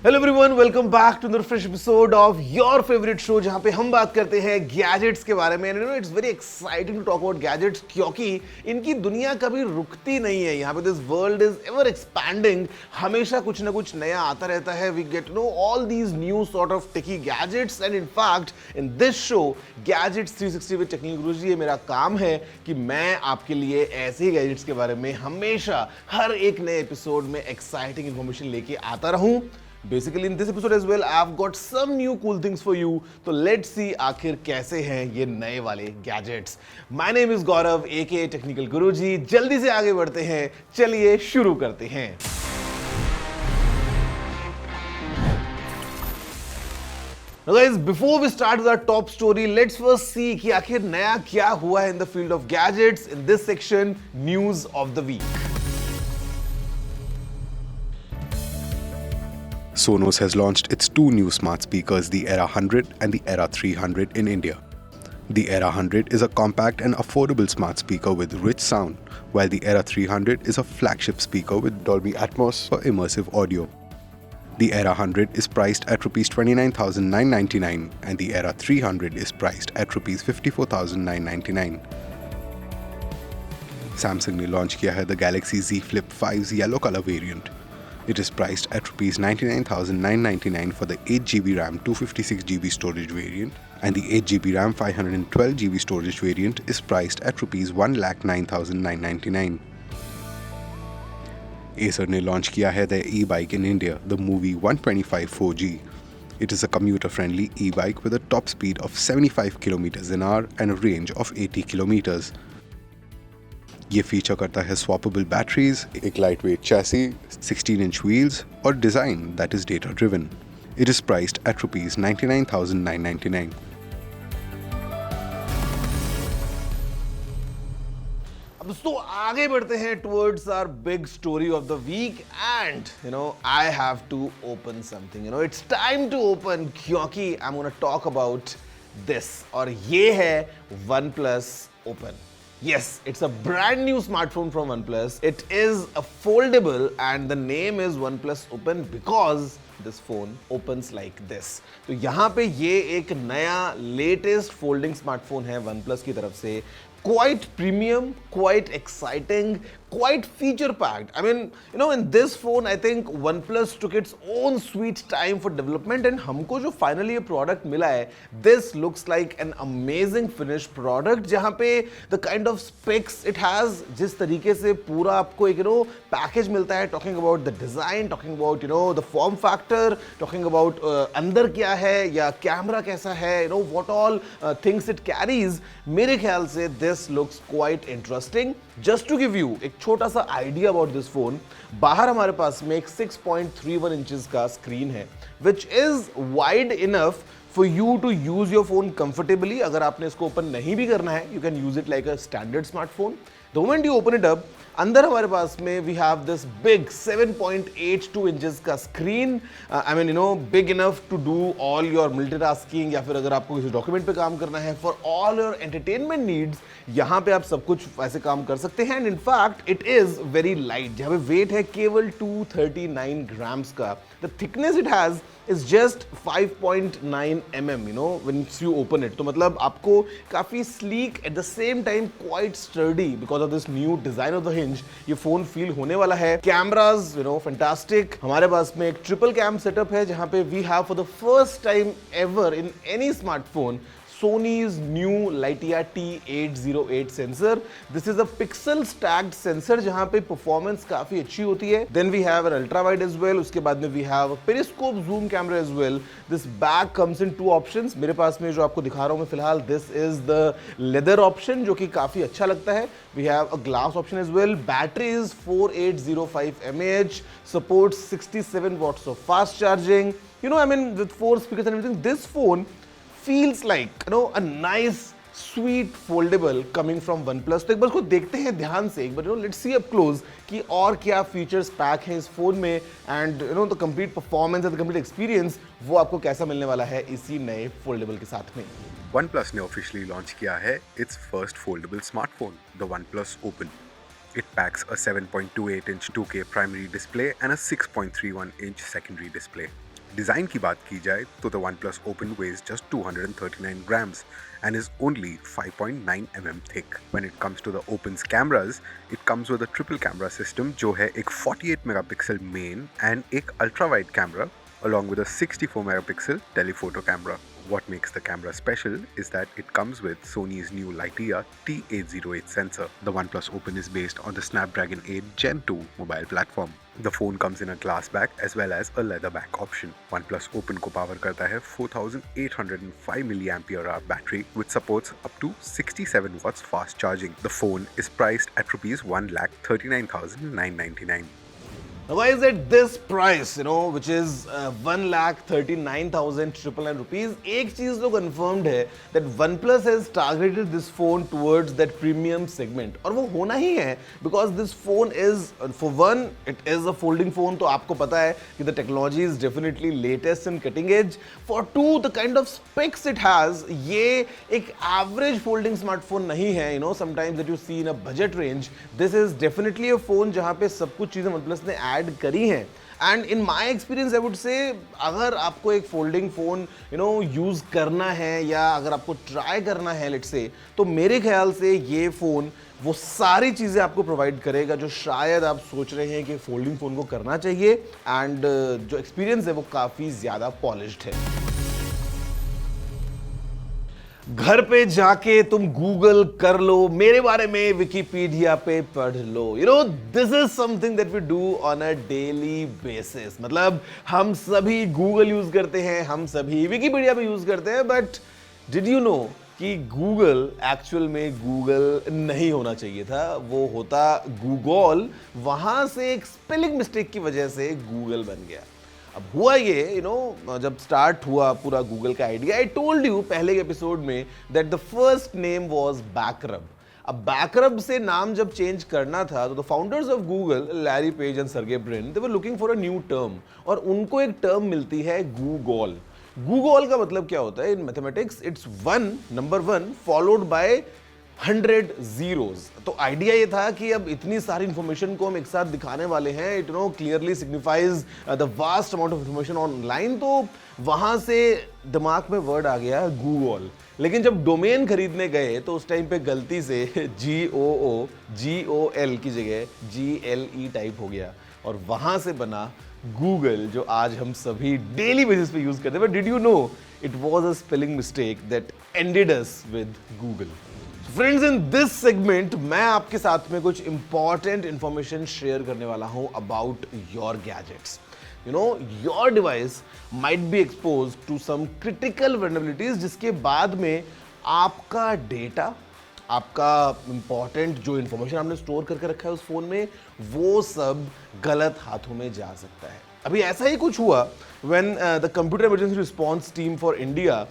Hello everyone, welcome back to the fresh episode of your favourite show, जहां पे हम बात करते हैं गैजेट्स के बारे में। It's very exciting to talk about gadgets, क्योंकि इनकी दुनिया कभी रुकती नहीं है। यहाँ पे this world is ever expanding, हमेशा कुछ ना कुछ नया आता रहता है। We get to know all these new sort of techie gadgets, and in fact in this show gadgets 360 with Technical Guruji, ये मेरा काम है कि मैं आपके लिए ऐसे ही गैजेट्स के बारे में हमेशा हर एक नए एपिसोड में एक्साइटिंग इन्फॉर्मेशन लेके आता रहूं। Basically in this episode as well, I've got some new cool things for you. तो let's see आखिर कैसे हैं ये नए वाले gadgets. My name is Gaurav, aka Technical Guruji. जल्दी से आगे बढ़ते हैं, चलिए शुरू करते हैं। Now guys, before we start with our top story, let's first see कि आखिर नया क्या हुआ है in the field of gadgets in this section, news of the week. Sonos has launched its two new smart speakers, the Era 100 and the Era 300 in India. The Era 100 is a compact and affordable smart speaker with rich sound, while the Era 300 is a flagship speaker with Dolby Atmos for immersive audio. The Era 100 is priced at Rs 29,999 and the Era 300 is priced at Rs 54,999. Samsung ने launch किया है the Galaxy Z Flip 5's yellow color variant. It is priced at Rs 99,999 for the 8GB RAM 256GB storage variant, and the 8GB RAM 512GB storage variant is priced at Rs 1,09,999. Acer ने launch किया है the e-bike in India, the Movie 125 4G. It is a commuter-friendly e-bike with a top speed of 75 km/h and a range of 80 km. ये feature करता है swappable batteries, एक light weight chassis, 16-inch wheels और design that is data driven. It is priced at Rs 99,999. अब दोस्तों आगे बढ़ते हैं towards our big story of the week, and I have to open something. It's time to open, क्योंकि I am gonna talk about this, और ये है OnePlus Open. Yes, it's a brand new smartphone from OnePlus. It is a foldable and the name is OnePlus Open because this phone opens like this. तो यहाँ पे ये एक नया latest folding smartphone है OnePlus की तरफ से. Quite premium, quite exciting, quite feature packed. I mean, in this phone, I think OnePlus took its own sweet time for development, and हमको जो finally ये product मिला है, this looks like an amazing finished product, जहाँ पे the kind of specs it has, जिस तरीके से पूरा आपको एक package मिलता है, talking about the design, talking about the form factor, talking about अंदर क्या है या कैमरा कैसा है, what all things it carries. मेरे ख्याल से this looks quite interesting. Just to give you एक छोटा सा आइडिया अबाउट दिस फोन, बाहर हमारे पास में एक 6.31 इंचेस का स्क्रीन है, which is wide enough for you to use your phone comfortably. अगर आपने इसको ओपन नहीं भी करना है, you can use it like a standard smartphone. The moment you open it up, अंदर हमारे पास में we have this big 7.82 inches का screen. I mean big enough to do all your multitasking, या फिर अगर आपको किसी डॉक्यूमेंट पे काम करना है, for all your entertainment needs, यहाँ पे आप सब कुछ ऐसे काम कर सकते हैं. And in fact it is very light, जहाँ पे वेट है केवल 239 ग्राम्स का. The thickness it has is just 5.9 mm, once you open it. तो मतलब आपको काफी sleek at the same time quite sturdy because of this new design of the hinge ये फोन फील होने वाला है. Cameras fantastic. हमारे पास में एक ट्रिपल कैम सेटअप है, जहाँ पे we have for the first time ever in any smartphone Sony's new Lightyear T808 sensor. This is a pixel stacked sensor जहाँ पे performance काफी अच्छी होती है. Then we have an ultra wide as well. उसके बाद में we have a periscope zoom camera as well. This bag comes in two options. मेरे पास में जो आपको दिखा रहा हूँ मैं फिलहाल, this is the leather option, जो कि काफी अच्छा लगता है. We have a glass option as well. Battery is 4805 mAh. Supports 67 watts of fast charging. I mean, with 4 speakers and everything, this phone feels like a nice sweet foldable coming from OnePlus. तो एक बार इसको देखते हैं ध्यान से, एक बार let's see up close कि और क्या फीचर्स पैक हैं इस फोन में, and the complete performance and the complete experience वो आपको कैसा मिलने वाला है इसी नए फोल्डेबल के साथ में. OnePlus ने ऑफिशियली लॉन्च किया है its first foldable smartphone, the OnePlus Open. It packs a 7.28-inch 2K primary display and a 6.31-inch secondary display. Design की बात की जाए तो the OnePlus Open weighs just 239 grams and is only 5.9 mm thick. When it comes to the Open's cameras, it comes with a triple camera system जो है एक 48 megapixel main and एक ultra wide camera along with a 64 megapixel telephoto camera. What makes the camera special is that it comes with Sony's new Lightyear T808 sensor. The OnePlus Open is based on the Snapdragon 8 Gen 2 mobile platform. The phone comes in a glass back as well as a leather back option. OnePlus Open को power करता है 4805 mAh battery which supports up to 67 watts fast charging. The phone is priced at rupees 1,39,999. Now guys, at this price, which is 1,39,999 rupees, एक चीज तो confirmed है that OnePlus has targeted this phone towards that premium segment. और वो होना ही है because this phone is, for one, it is a folding phone, तो आपको पता है कि the technology is definitely latest and cutting edge. For two, the kind of specs it has, ये एक average folding smartphone नहीं है, sometimes that you see in a budget range. This is definitely a phone जहाँ पे सब कुछ चीजें OnePlus ने ऐड करी हैं. And in my experience I would से अगर आपको एक फोल्डिंग फोन यूज करना है या अगर आपको ट्राई करना है लेट्स से, तो मेरे ख्याल से ये फोन वो सारी चीजें आपको प्रोवाइड करेगा जो शायद आप सोच रहे हैं कि फोल्डिंग फोन को करना चाहिए. एंड जो एक्सपीरियंस है वो काफी ज्यादा पॉलिश्ड है. घर पे जाके तुम गूगल कर लो, मेरे बारे में विकिपीडिया पे पढ़ लो. This is something that we do on a daily basis. मतलब हम सभी गूगल यूज करते हैं, हम सभी विकिपीडिया पे यूज करते हैं, बट डिड यू नो कि गूगल एक्चुअल में गूगल नहीं होना चाहिए था, वो होता गूगल. वहां से एक स्पेलिंग मिस्टेक की वजह से गूगल बन गया. अब हुआ ये जब स्टार्ट हुआ पूरा गूगल का आइडिया, आई टोल्ड यू पहले के एपिसोड में that the first name was BackRub. अब बैकरब से नाम जब चेंज करना था तो the founders of Google, Larry page and Sergey Brin, they were looking for a new term, और उनको एक टर्म मिलती है गूगल. गूगल का मतलब क्या होता है in mathematics? It's number one followed by 100 zeros. तो आइडिया ये था कि अब इतनी सारी इंफॉर्मेशन को हम एक साथ दिखाने वाले हैं, it clearly signifies the vast amount of information online. तो वहां से दिमाग में वर्ड आ गया गूगल. लेकिन जब डोमेन खरीदने गए तो उस टाइम पे गलती से GOL की जगह GLE टाइप हो गया और वहां से बना गूगल, जो आज हम सभी डेली बेसिस पे यूज करते हैं. But did you know it was a spelling mistake that ended us with Google. Friends, in this segment मैं आपके साथ में कुछ इंपॉर्टेंट इंफॉर्मेशन शेयर करने वाला हूं about your gadgets. Your device might be expose to some critical vulnerabilities, जिसके बाद में आपका डेटा, आपका इंपॉर्टेंट जो इंफॉर्मेशन आपने स्टोर करके रखा है उस फोन में, वो सब गलत हाथों में जा सकता है. अभी ऐसा ही कुछ हुआ when the computer emergency response team for India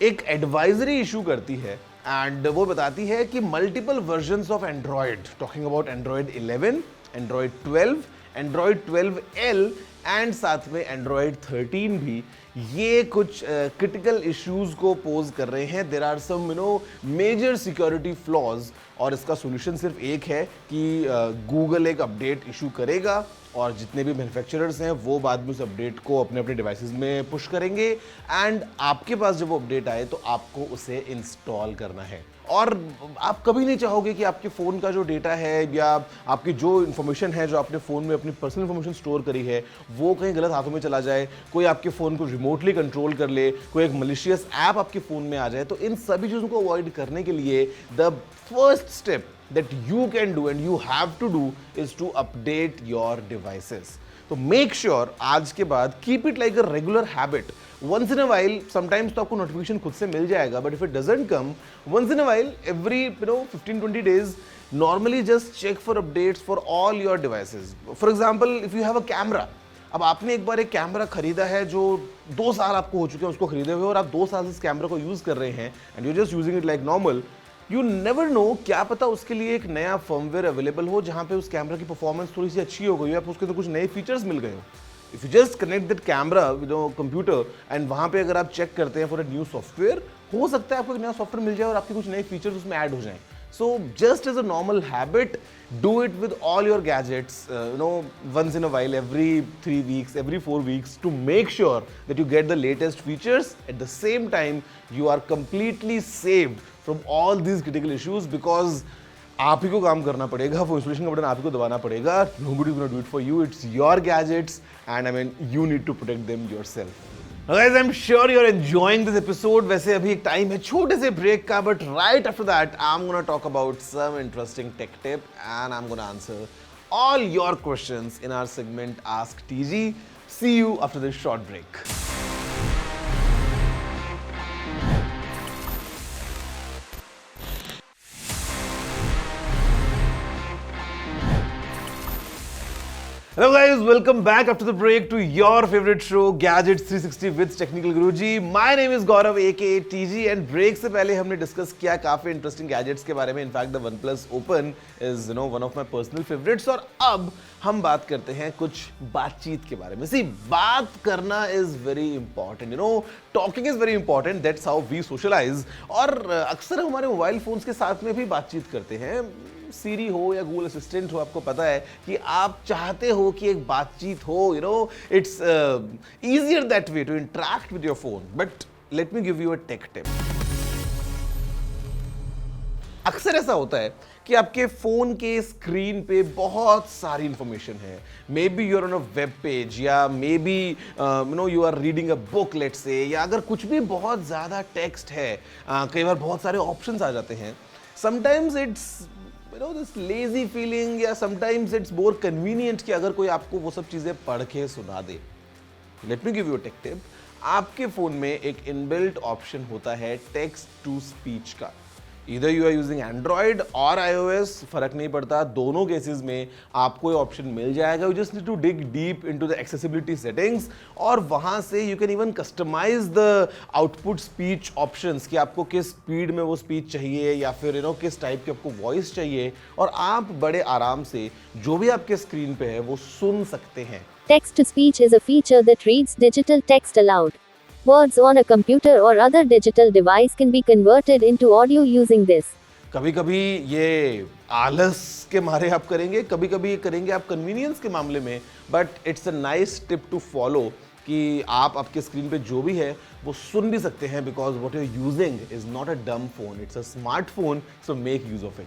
एक एडवाइजरी इशू करती है एंड वो बताती है कि multiple versions of Android, talking about Android 11, Android 12, Android 12L and साथ में एंड्रॉयड 13 भी, ये कुछ क्रिटिकल इश्यूज को पोज कर रहे हैं. There are some major security flaws, और इसका सॉल्यूशन सिर्फ एक है कि गूगल एक अपडेट इशू करेगा और जितने भी मैन्युफैक्चरर्स हैं वो बाद में उस अपडेट को अपने अपने डिवाइसेस में पुश करेंगे एंड आपके पास जब वो अपडेट आए तो आपको उसे इंस्टॉल करना है. और आप कभी नहीं चाहोगे कि आपके फ़ोन का जो डेटा है या आपकी जो इन्फॉर्मेशन है जो आपने फ़ोन में अपनी पर्सनल इन्फॉर्मेशन स्टोर करी है वो कहीं गलत हाथों में चला जाए, कोई आपके फ़ोन को रिमोटली कंट्रोल कर ले, कोई एक मलिशियस ऐप आपके फ़ोन में आ जाए. तो इन सभी चीज़ों को अवॉइड करने के लिए the first step that you can do and you have to do is to update your devices. तो make sure आज के बाद keep it like a regular habit. Once in a while, sometimes तो आपको notification खुद से मिल जाएगा, but if it doesn't come, once in a while, every 15-20 days, normally just check for updates for all your devices. For example, if you have a camera, अब आपने एक बार एक camera खरीदा है जो 2 साल आपको हो चुके हैं उसको खरीदे हुए और आप 2 साल से इस कैमरा को यूज कर रहे हैं and you're just using it like normal. You never know, क्या पता उसके लिए एक नया फर्मवेयर अवेलेबल हो जहां पे उस कैमरा की परफॉर्मेंस थोड़ी सी अच्छी हो गई हो, आपको उसके तो कुछ नए फीचर्स मिल गए हो. If you just connect that camera with computer and वहां पे अगर आप चेक करते हैं फॉर अ न्यू सॉफ्टवेयर, हो सकता है आपको एक नया सॉफ्टवेयर मिल जाए और आपके कुछ नए फीचर्स उसमें ऐड हो जाएं. So just as a normal habit, do it with all your gadgets, once in a while, every 3 weeks, every 4 weeks, to make sure that you get the latest features. At the same time, you are completely saved from all these critical issues, because आप ही को काम करना पड़ेगा, वो installation का button आप ही को दबाना पड़ेगा. Nobody is going to do it for you. It's your gadgets, and I mean, you need to protect them yourself. Guys, I'm sure you're enjoying this episode. वैसे अभी एक टाइम है छोटे से ब्रेक का, but right after that, I'm gonna talk about some interesting tech tip, and I'm gonna answer all your questions in our segment Ask TG. See you after this short break. Hello guys, welcome back after the break to your favorite show Gadgets 360 with Technical Guruji. My name is Gaurav aka TG, and break से पहले हमने discuss किया काफी interesting gadgets के बारे में. In fact the OnePlus Open is one of my personal favourites. और अब हम बात करते हैं कुछ बातचीत के बारे में. सी, बात करना is very important, talking is very important. That's how we socialise. और अक्सर हम हमारे मोबाइल फोन्स के साथ में भी बातचीत करते हैं. सीरी हो या गूगल असिस्टेंट हो, आपको पता है कि आप चाहते हो कि एक बातचीत हो. It's easier that way to interact with your phone. But let me give you a tech tip. अक्सर ऐसा होता है कि आपके फोन के स्क्रीन पे बहुत सारी इंफॉर्मेशन है. Maybe you're on a web page, या maybe you are reading a book, let's say, या अगर कुछ भी बहुत ज़्यादा टेक्स्ट है, कई बार बहुत सारे ऑप्शंस आ जाते हैं. Sometimes it's this lazy feeling, या sometimes it's more convenient कि अगर कोई आपको वो सब चीज़ें पढ़ के सुना दे. Let me give you a tech tip. आपके फ़ोन में एक इनबिल्ट ऑप्शन होता है टेक्स्ट टू स्पीच का. Either you are using Android or iOS, फर्क नहीं पड़ता, दोनों केसेस में आपको ये ऑप्शन मिल जाएगा. You just need to dig deep into the accessibility settings, और वहाँ से you can even customize the output speech options कि आपको किस स्पीड में वो स्पीच चाहिए, या फिर किस टाइप की आपको वॉइस चाहिए, और आप बड़े आराम से जो भी आपके स्क्रीन पे है वो सुन सकते हैं. Text to speech is a feature that reads digital text aloud. Words on a computer or other digital device can be converted into audio using this. कभी कभी ये आलस के मारे आप करेंगे, कभी कभी ये करेंगे आप कन्वीनियंस के मामले में. But it's a nice tip to follow कि आप आपके स्क्रीन पे जो भी है वो सुन भी सकते हैं, because what you are using is not a dumb phone, it's a smartphone. So make use of it.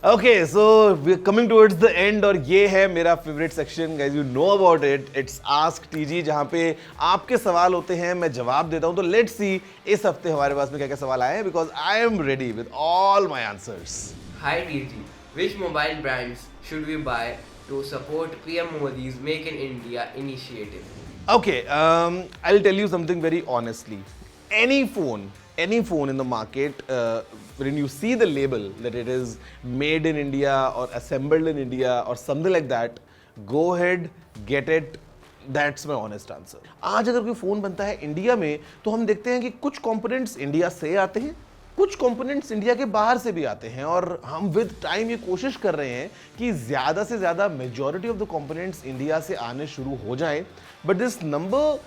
Okay, so we're coming towards the end, और ये है मेरा favourite section. guys, you know about it. It's Ask TG, जहाँ पे आपके सवाल होते हैं, मैं जवाब देता हूँ. तो let's see इस हफ्ते हमारे पास में क्या क्या सवाल आए हैं, because I am ready with all my answers. Hi TG, which mobile brands should we buy to support PM Modi's Make in India initiative? Okay, I'll tell you something very honestly. Any phone in the market, when you see the label that it is made in India or assembled in India or something like that, go ahead, get it. That's my honest answer. आज अगर कोई phone बनता है India में, तो हम देखते हैं कि कुछ कंपोनेंट्स इंडिया से आते हैं, कुछ कंपोनेंट्स इंडिया के बाहर से भी आते हैं, और हम विद टाइम ये कोशिश कर रहे हैं कि ज़्यादा से ज़्यादा majority of the components India से आने शुरू हो जाएं. But this number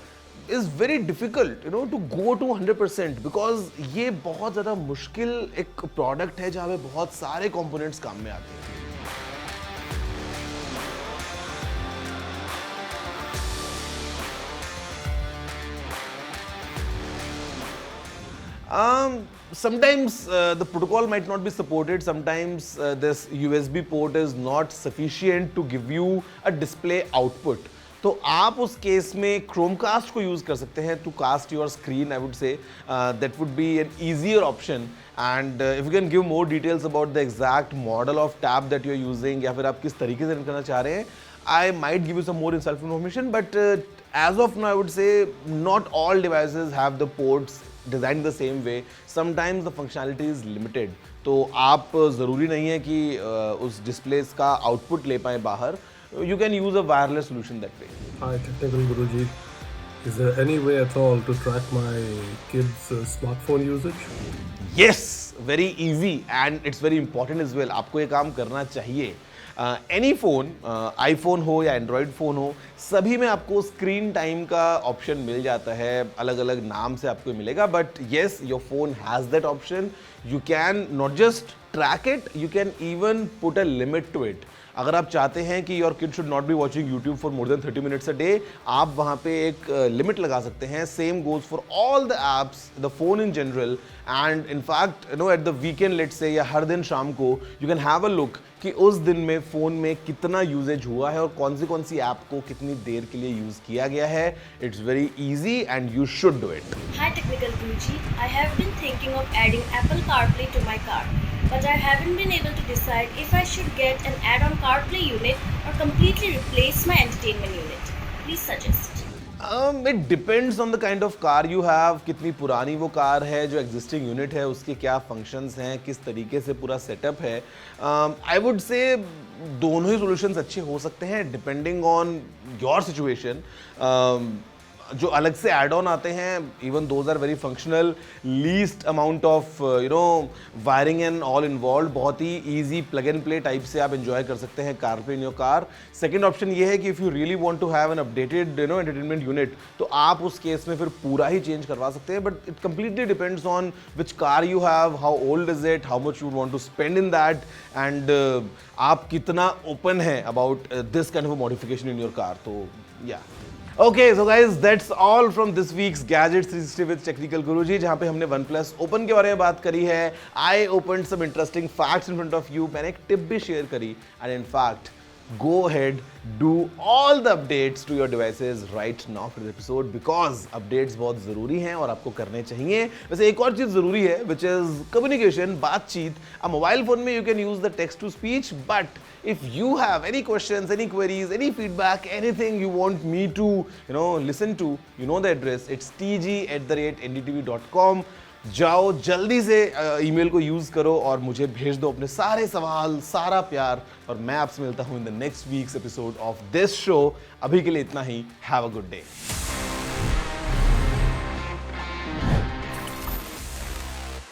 is very difficult, to go to 100%, because ये बहुत ज़्यादा मुश्किल एक प्रोडक्ट है जहाँ पे बहुत सारे कंपोनेंट्स काम में आते हैं. Sometimes the protocol might not be supported. Sometimes this USB port is not sufficient to give you a display output. तो आप उस केस में Chromecast को यूज़ कर सकते हैं to cast your screen. I would say that would be an easier option. And if you can give more details about the exact model of tab that you are using, या फिर आप किस तरीके से run करना चाह रहे हैं, I might give you some more self information. But as of now I would say not all devices have the ports design the same way. Sometimes the functionality is limited, तो आप ज़रूरी नहीं है कि उस डिस्प्लेस का output ले पाएँ बाहर. You can use a wireless solution that way. Hi, Technical Guruji. Is there any way at all to track my kids' smartphone usage? Yes, very easy, and it's very important as well. आपको ये काम करना चाहिए. Any phone, iPhone हो या Android phone हो, सभी में आपको स्क्रीन टाइम का ऑप्शन मिल जाता है, अलग अलग नाम से आपको मिलेगा, but yes your phone has that option. You can not just track it, you can even put a limit to it. अगर आप चाहते हैं कि your kid should not be watching YouTube for more than 30 minutes a day, आप वहाँ पे एक limit लगा सकते हैं. Same goes for all the apps, the phone in general, and in fact you know at the weekend let's say, या हर दिन शाम को you can have a look कि उस दिन में फ़ोन में कितना यूजेज हुआ है और कौन सी ऐप को कितनी देर के लिए यूज़ किया गया है. It's very easy and you should do it. Hi Technical Guruji, I have been thinking of adding Apple CarPlay to my car, but I haven't been able to decide if I should get an add-on CarPlay unit or completely replace my entertainment unit. Please suggest. It depends on the kind of car you have, कितनी पुरानी वो car है, जो existing unit है उसके क्या functions हैं, किस तरीके से पूरा सेटअप है. आई वुड से दोनों ही सॉल्यूशंस अच्छे हो सकते हैं डिपेंडिंग ऑन योर सिचुएशन. जो अलग से एड ऑन आते हैं, even those are very functional, least amount of you know wiring and all involve, बहुत ही easy plug and play type से आप एंजॉय कर सकते हैं CarPlay in your car. Second option ये है कि if you really want to have an updated you know entertainment unit, तो आप उस केस में फिर पूरा ही चेंज करवा सकते हैं. But it completely depends on which car you have, how old is it, how much you want to spend in that, and आप कितना ओपन है about this kind of modification in your car. तो या Okay, so guys, that's all from this week's Gadgets 360 with Technical Guruji, जहाँ पे हमने OnePlus Open के बारे में बात करी है. I opened some interesting facts in front of you. मैंने एक टिप भी शेयर करी, and in fact, go ahead, do all the updates to your devices right now for this episode, because updates बहुत ज़रूरी हैं और आपको करने चाहिए. वैसे एक और चीज़ ज़रूरी है, which is communication, बातचीत. अब मोबाइल फ़ोन में you can use the text to speech, but if you have any questions, any queries, any feedback, anything you want me to listen to, you know the address. It's tg@ndtv.com. जाओ जल्दी से email को use करो और मुझे भेज दो अपने सारे सवाल, सारा प्यार, और मैं आपसे मिलता हूँ in the next week's episode of this show. अभी के लिए इतना ही. Have a good day.